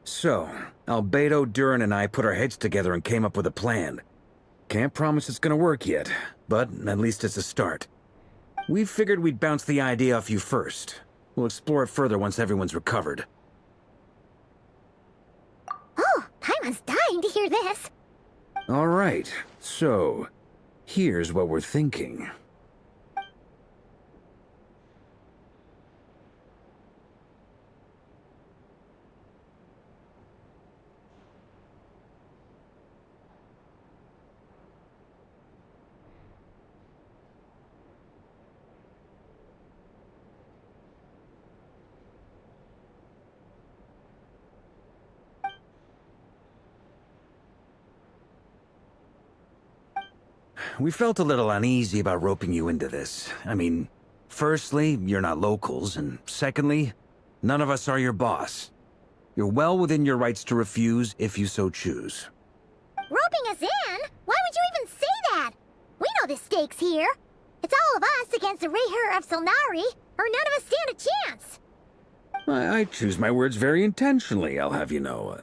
So, Albedo, Durin, and I put our heads together and came up with a plan. Can't promise it's gonna work yet, but at least it's a start. We figured we'd bounce the idea off you first. We'll explore it further once everyone's recovered. Oh, Paimon's dying to hear this. All right, so here's what we're thinking. We felt a little uneasy about roping you into this. I mean, firstly, you're not locals, and secondly, none of us are your boss. You're well within your rights to refuse if you so choose. Roping us in? Why would you even say that? We know the stakes here. It's all of us against the Reher of Solnari, or none of us stand a chance. I choose my words very intentionally, I'll have you know.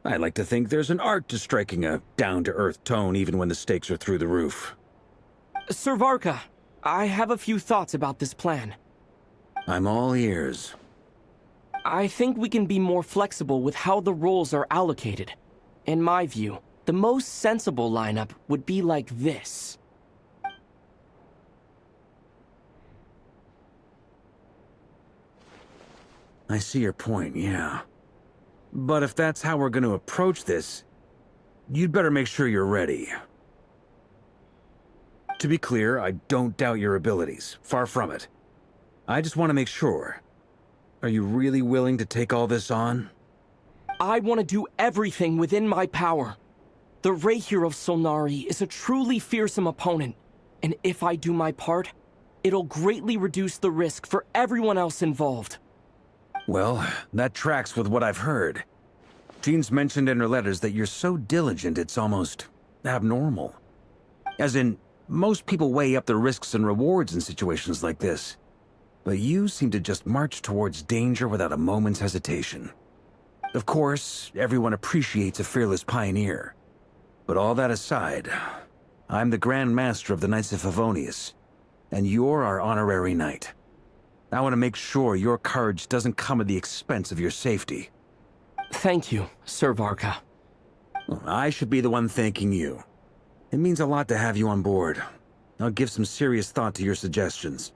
I like to think there's an art to striking a down-to-earth tone even when the stakes are through the roof. Sir Varka, I have a few thoughts about this plan. I'm all ears. I think we can be more flexible with how the roles are allocated. In my view, the most sensible lineup would be like this. I see your point, yeah. But if that's how we're going to approach this, you'd better make sure you're ready. To be clear, I don't doubt your abilities. Far from it. I just want to make sure. Are you really willing to take all this on? I want to do everything within my power. The Reher of Solnari is a truly fearsome opponent, and if I do my part, it'll greatly reduce the risk for everyone else involved. Well, that tracks with what I've heard. Jean's mentioned in her letters that you're so diligent it's almost abnormal. As in, most people weigh up the risks and rewards in situations like this. But you seem to just march towards danger without a moment's hesitation. Of course, everyone appreciates a fearless pioneer. But all that aside, I'm the Grand Master of the Knights of Favonius, and you're our honorary knight. I want to make sure your courage doesn't come at the expense of your safety. Thank you, Sir Varka. Well, I should be the one thanking you. It means a lot to have you on board. I'll give some serious thought to your suggestions.